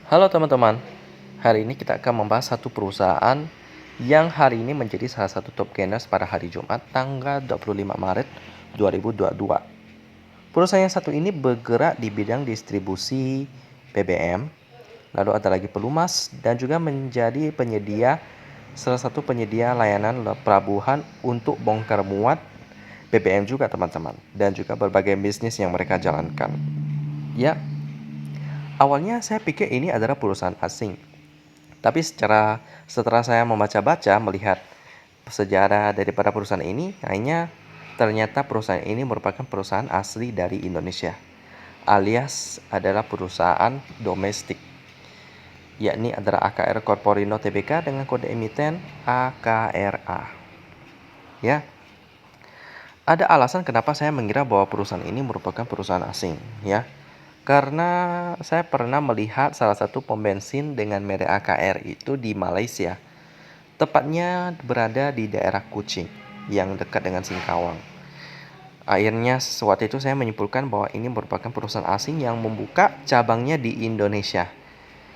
Halo teman-teman, hari ini kita akan membahas satu perusahaan yang hari ini menjadi salah satu top gainers pada hari Jumat tanggal 25 Maret 2022. Perusahaan yang satu ini bergerak di bidang distribusi BBM, lalu ada lagi pelumas dan juga menjadi salah satu penyedia layanan pelabuhan untuk bongkar muat BBM juga teman-teman, dan juga berbagai bisnis yang mereka jalankan. Ya, awalnya saya pikir ini adalah perusahaan asing. Tapi setelah saya membaca-baca, melihat sejarah daripada perusahaan ini, akhirnya ternyata perusahaan ini merupakan perusahaan asli dari Indonesia, alias adalah perusahaan domestik, yakni adalah AKR Corporino Tbk dengan kode emiten AKRA. Ya, ada alasan kenapa saya mengira bahwa perusahaan ini merupakan perusahaan asing, ya. Karena saya pernah melihat salah satu pom bensin dengan merek AKR itu di Malaysia. Tepatnya berada di daerah Kuching yang dekat dengan Singkawang. Akhirnya waktu itu saya menyimpulkan bahwa ini merupakan perusahaan asing yang membuka cabangnya di Indonesia.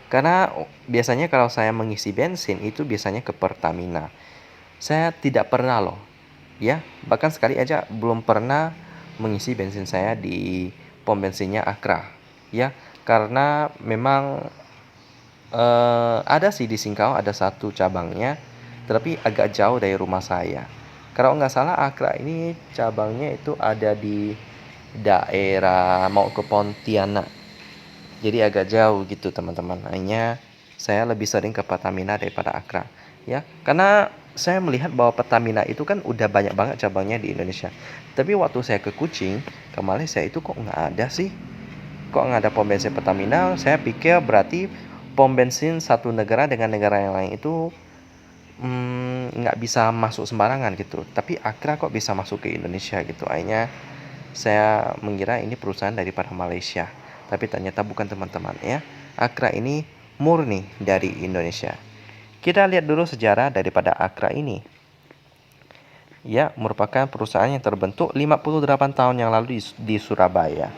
Karena biasanya kalau saya mengisi bensin itu biasanya ke Pertamina. Saya tidak pernah loh, ya, bahkan sekali aja belum pernah mengisi bensin saya di pom bensinnya Akra, ya, karena memang ada sih di Singkawang ada satu cabangnya, tetapi agak jauh dari rumah saya. Kalau nggak salah Akra ini cabangnya itu ada di daerah mau ke Pontianak. Jadi agak jauh gitu teman-teman. Hanya saya lebih sering ke Pertamina daripada Akra, ya. Karena saya melihat bahwa Pertamina itu kan udah banyak banget cabangnya di Indonesia. Tapi waktu saya ke Kuching, ke Malaysia itu kok nggak ada sih? Kok nggak ada pom bensin Pertamina? Saya pikir berarti pom bensin satu negara dengan negara yang lain itu nggak bisa masuk sembarangan gitu. Tapi Akra kok bisa masuk ke Indonesia gitu. Akhirnya saya mengira ini perusahaan daripada Malaysia. Tapi ternyata bukan teman-teman ya. Akra ini murni dari Indonesia. Kita lihat dulu sejarah daripada Akra ini. Ya, merupakan perusahaan yang terbentuk 58 tahun yang lalu di Surabaya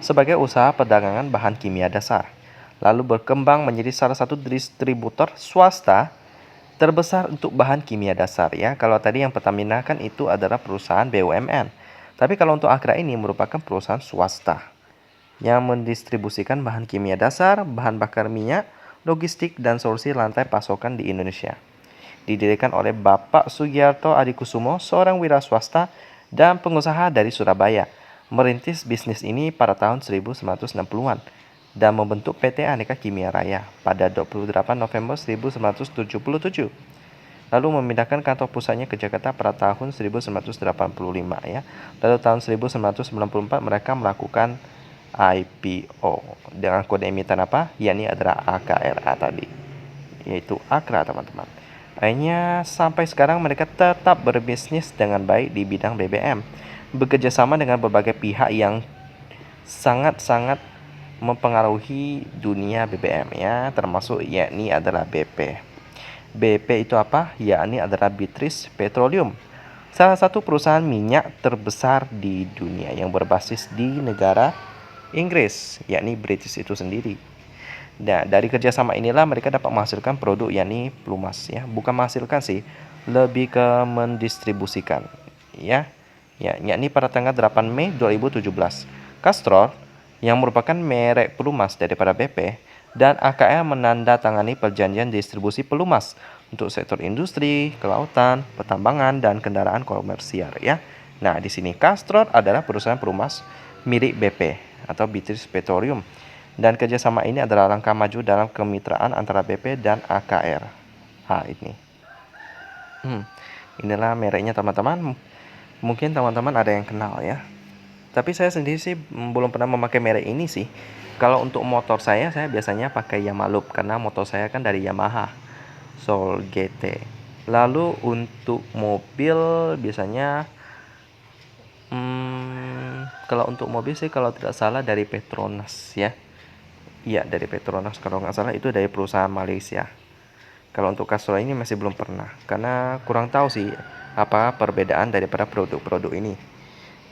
sebagai usaha perdagangan bahan kimia dasar, lalu berkembang menjadi salah satu distributor swasta terbesar untuk bahan kimia dasar ya. Kalau tadi yang Pertamina kan itu adalah perusahaan BUMN. Tapi kalau untuk Akra ini merupakan perusahaan swasta yang mendistribusikan bahan kimia dasar, bahan bakar minyak, logistik, dan solusi rantai pasokan di Indonesia. Didirikan oleh Bapak Sugiarto Adikusumo, seorang wira swasta dan pengusaha dari Surabaya. Merintis bisnis ini pada tahun 1960-an dan membentuk PT Aneka Kimia Raya pada 28 November 1977. Lalu memindahkan kantor pusatnya ke Jakarta pada tahun 1985 ya. Lalu tahun 1994 mereka melakukan IPO dengan kode emiten apa? Yakni adalah AKRA tadi, yaitu Akra teman-teman. Akhirnya sampai sekarang mereka tetap berbisnis dengan baik di bidang BBM, bekerjasama dengan berbagai pihak yang sangat-sangat mempengaruhi dunia BBM ya, termasuk yakni adalah BP. BP itu apa? Yakni adalah British Petroleum, salah satu perusahaan minyak terbesar di dunia yang berbasis di negara Inggris, yakni British itu sendiri. Nah, dari kerjasama inilah mereka dapat menghasilkan produk yakni pelumas ya, bukan menghasilkan sih, lebih ke mendistribusikan ya. Ya, yakni pada tanggal 8 Mei 2017, Castrol yang merupakan merek pelumas daripada BP dan AKR menandatangani perjanjian distribusi pelumas untuk sektor industri, kelautan, pertambangan, dan kendaraan komersial ya. Nah, di sini Castrol adalah perusahaan pelumas milik BP atau British Petroleum, dan kerjasama ini adalah langkah maju dalam kemitraan antara BP dan AKR. Ini. Inilah mereknya teman-teman. Mungkin teman-teman ada yang kenal ya. Tapi saya sendiri sih belum pernah memakai merek ini sih. Kalau untuk motor saya biasanya pakai Yamalup karena motor saya kan dari Yamaha Soul GT. Lalu untuk mobil biasanya kalau untuk mobil sih kalau tidak salah dari Petronas ya. Iya, dari Petronas kalau nggak salah, itu dari perusahaan Malaysia. Kalau untuk Castrol ini masih belum pernah karena kurang tahu sih apa perbedaan daripada produk-produk ini.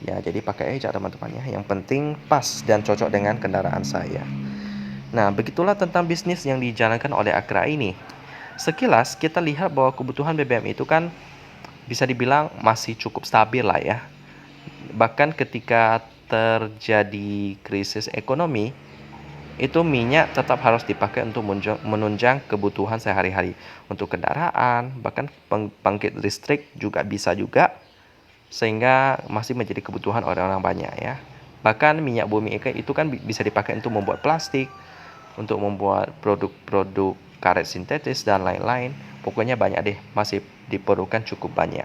Ya, jadi pakai aja teman-teman ya. Yang penting pas dan cocok dengan kendaraan saya. Nah, begitulah tentang bisnis yang dijalankan oleh Akra ini. Sekilas kita lihat bahwa kebutuhan BBM itu kan bisa dibilang masih cukup stabil lah ya. Bahkan ketika terjadi krisis ekonomi, itu minyak tetap harus dipakai untuk menunjang kebutuhan sehari-hari. Untuk kendaraan, bahkan pembangkit listrik juga bisa juga, sehingga masih menjadi kebutuhan orang-orang banyak ya. Bahkan minyak bumi itu kan bisa dipakai untuk membuat plastik, untuk membuat produk-produk karet sintetis dan lain-lain. Pokoknya banyak deh, masih diperlukan cukup banyak.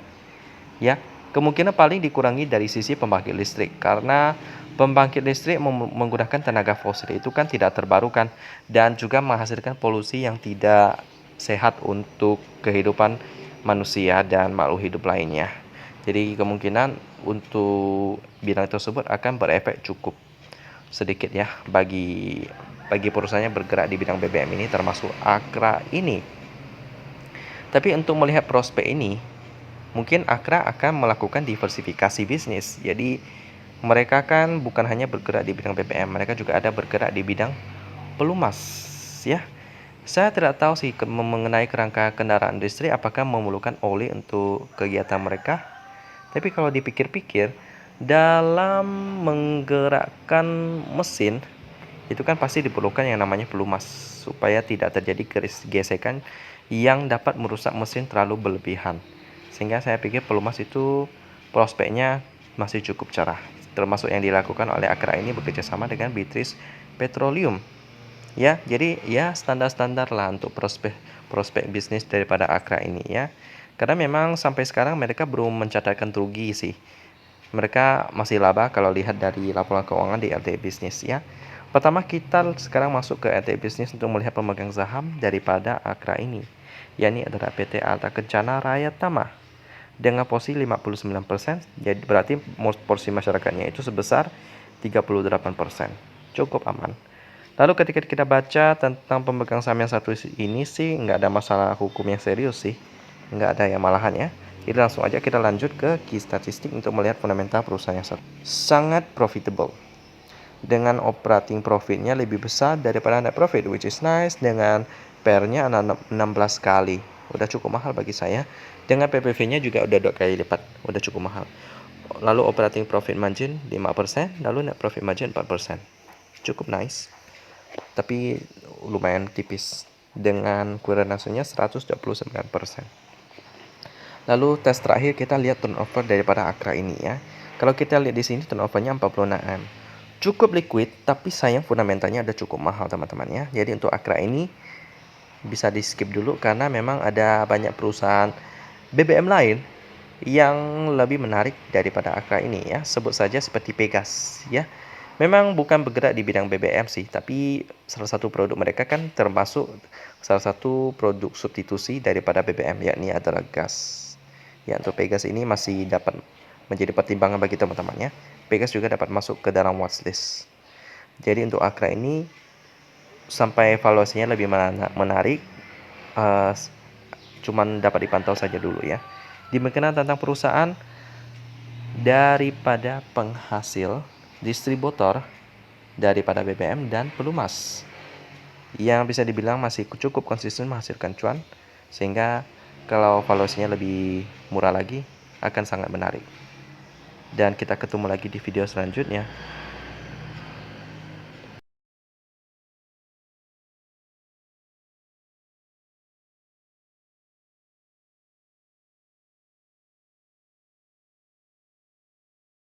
Ya, kemungkinan paling dikurangi dari sisi pembangkit listrik karena pembangkit listrik menggunakan tenaga fosil itu kan tidak terbarukan dan juga menghasilkan polusi yang tidak sehat untuk kehidupan manusia dan makhluk hidup lainnya. Jadi kemungkinan untuk bidang tersebut akan berefek cukup sedikit ya bagi perusahaan yang bergerak di bidang BBM ini termasuk Akra ini. Tapi untuk melihat prospek ini, mungkin Akra akan melakukan diversifikasi bisnis. Jadi mereka kan bukan hanya bergerak di bidang BBM, mereka juga ada bergerak di bidang pelumas ya. Saya tidak tahu sih mengenai kerangka kendaraan listrik apakah memerlukan oli untuk kegiatan mereka. Tapi kalau dipikir-pikir, dalam menggerakkan mesin itu kan pasti diperlukan yang namanya pelumas supaya tidak terjadi gesekan yang dapat merusak mesin terlalu berlebihan. Sehingga saya pikir pelumas itu prospeknya masih cukup cerah. Termasuk yang dilakukan oleh Akra ini bekerjasama dengan Beatrice Petroleum. Ya, jadi ya standar-standar lah untuk prospek bisnis daripada Akra ini ya. Karena memang sampai sekarang mereka belum mencatatkan rugi sih. Mereka masih laba kalau lihat dari laporan keuangan di LTI Bisnis ya. Pertama kita sekarang masuk ke LTI Bisnis untuk melihat pemegang saham daripada Akra ini. Yakni adalah PT Alta Kencana Raya Tama dengan posisi 59%, jadi berarti porsi masyarakatnya itu sebesar 38%. Cukup aman. Lalu ketika kita baca tentang pemegang saham yang satu ini sih nggak ada masalah hukum yang serius sih. Nggak ada ya malahan ya. Jadi langsung aja kita lanjut ke key statistik untuk melihat fundamental perusahaan yang satu. Sangat profitable. Dengan operating profitnya lebih besar daripada net profit, which is nice. Dengan PER-nya 16 kali. Udah cukup mahal bagi saya. Dengan PPV-nya juga udah 2 kali lipat. Udah cukup mahal. Lalu operating profit margin 5%, lalu net profit margin 4%. Cukup nice. Tapi lumayan tipis. Dengan kurang ratio-nya 129%. Lalu tes terakhir kita lihat turnover daripada Akra ini ya. Kalau kita lihat di sini turnovernya 46M. Cukup liquid, tapi sayang fundamentalnya ada cukup mahal teman-teman ya. Jadi untuk Akra ini bisa di skip dulu karena memang ada banyak perusahaan BBM lain yang lebih menarik daripada Akra ini ya. Sebut saja seperti Pegas ya. Memang bukan bergerak di bidang BBM sih, tapi salah satu produk mereka kan termasuk salah satu produk substitusi daripada BBM yakni adalah gas. Ya, untuk Pegas ini masih dapat menjadi pertimbangan bagi teman-teman ya. Pegas juga dapat masuk ke dalam watchlist. Jadi untuk Akra ini sampai valuasinya lebih menarik, cuman dapat dipantau saja dulu ya. Demikian tentang perusahaan daripada penghasil, distributor daripada BBM dan pelumas yang bisa dibilang masih cukup konsisten menghasilkan cuan, sehingga kalau valuasinya lebih murah lagi akan sangat menarik. Dan kita ketemu lagi di video selanjutnya.